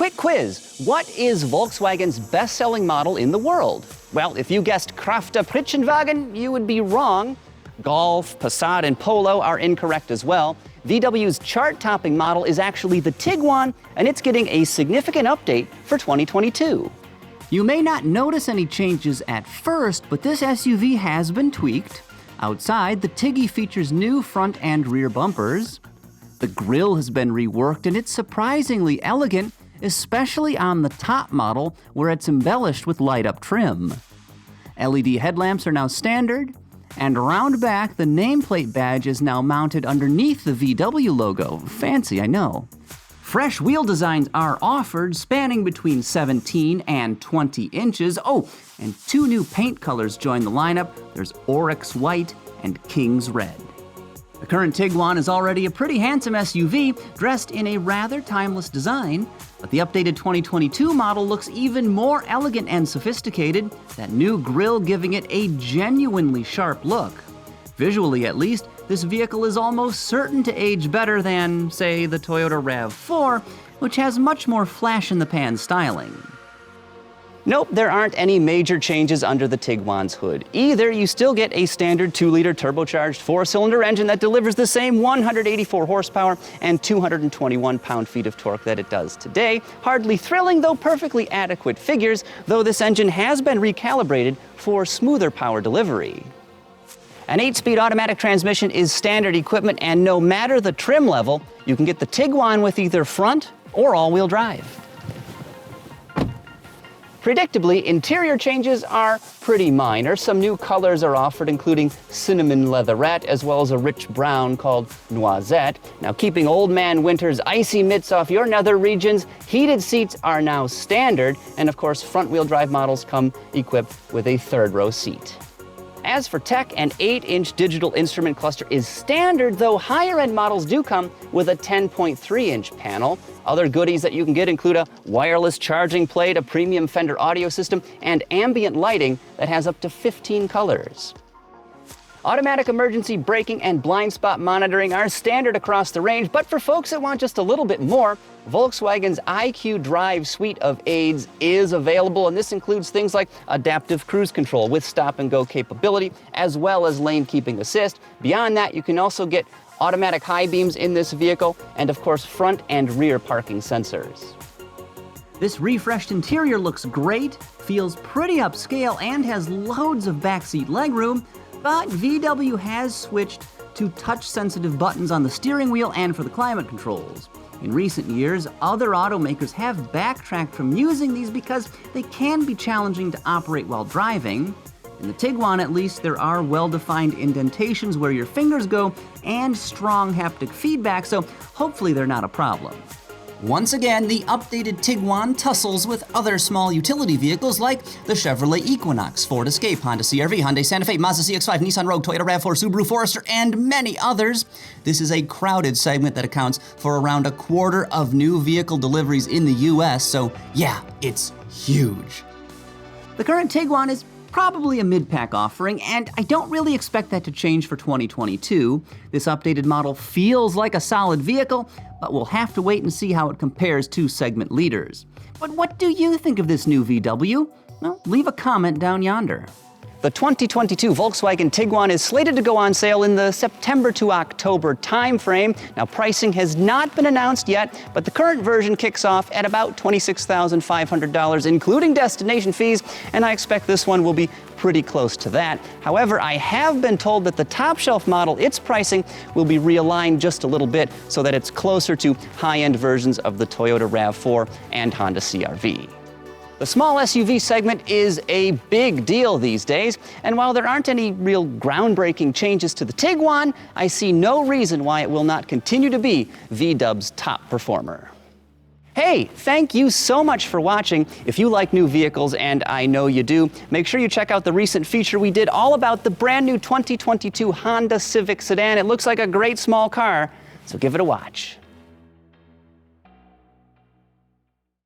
quick quiz. What is Volkswagen's best-selling model in the world? Well, if you guessed Krafter Pritschenwagen, you would be wrong. Golf, Passat, and Polo are incorrect as well. VW's chart-topping model is actually the Tiguan, and it's getting a significant update for 2022. You may not notice any changes at first, but this SUV has been tweaked. Outside, the Tiggy features new front and rear bumpers. The grille has been reworked, and it's surprisingly elegant, especially on the top model, where it's embellished with light-up trim. LED headlamps are now standard, and around back, the nameplate badge is now mounted underneath the VW logo. Fancy, I know. Fresh wheel designs are offered, spanning between 17 and 20 inches. Oh, and two new paint colors join the lineup. There's Oryx White and King's Red. The current Tiguan is already a pretty handsome SUV, dressed in a rather timeless design, but the updated 2022 model looks even more elegant and sophisticated, that new grille giving it a genuinely sharp look. Visually, at least, this vehicle is almost certain to age better than, say, the Toyota RAV4, which has much more flash-in-the-pan styling. Nope, there aren't any major changes under the Tiguan's hood. Either you still get a standard 2-liter turbocharged 4-cylinder engine that delivers the same 184 horsepower and 221 pound-feet of torque that it does today. Hardly thrilling, though perfectly adequate figures, though this engine has been recalibrated for smoother power delivery. An 8-speed automatic transmission is standard equipment, and no matter the trim level, you can get the Tiguan with either front or all-wheel drive. Predictably, interior changes are pretty minor. Some new colors are offered, including cinnamon leatherette, as well as a rich brown called noisette. Now, keeping old man winter's icy mitts off your nether regions, heated seats are now standard, and of course, front-wheel drive models come equipped with a third-row seat. As for tech, an 8-inch digital instrument cluster is standard, though higher-end models do come with a 10.3-inch panel. Other goodies that you can get include a wireless charging plate, a premium Fender audio system, and ambient lighting that has up to 15 colors. Automatic emergency braking and blind spot monitoring are standard across the range, but for folks that want just a little bit more, Volkswagen's IQ Drive suite of aids is available, and this includes things like adaptive cruise control with stop-and-go capability, as well as lane keeping assist. Beyond that, you can also get automatic high beams in this vehicle, and of course, front and rear parking sensors. This refreshed interior looks great, feels pretty upscale, and has loads of backseat legroom, but VW has switched to touch-sensitive buttons on the steering wheel and for the climate controls. In recent years, other automakers have backtracked from using these because they can be challenging to operate while driving. In the Tiguan, at least, there are well-defined indentations where your fingers go and strong haptic feedback, so hopefully they're not a problem. Once again, the updated Tiguan tussles with other small utility vehicles like the Chevrolet Equinox, Ford Escape, Honda CR-V, Hyundai Santa Fe, Mazda CX-5, Nissan Rogue, Toyota RAV4, Subaru Forester, and many others. This is a crowded segment that accounts for around a quarter of new vehicle deliveries in the US, so yeah, it's huge. The current Tiguan is probably a mid-pack offering, and I don't really expect that to change for 2022. This updated model feels like a solid vehicle, but we'll have to wait and see how it compares to segment leaders. But what do you think of this new VW? Well, leave a comment down yonder. The 2022 Volkswagen Tiguan is slated to go on sale in the September to October timeframe. Now, pricing has not been announced yet, but the current version kicks off at about $26,500, including destination fees, and I expect this one will be pretty close to that. However, I have been told that the top shelf model, its pricing will be realigned just a little bit so that it's closer to high-end versions of the Toyota RAV4 and Honda CR-V. The small SUV segment is a big deal these days, and while there aren't any real groundbreaking changes to the Tiguan, I see no reason why it will not continue to be VW's top performer. Hey, thank you so much for watching. If you like new vehicles, and I know you do, make sure you check out the recent feature we did all about the brand new 2022 Honda Civic sedan. It looks like a great small car, so give it a watch.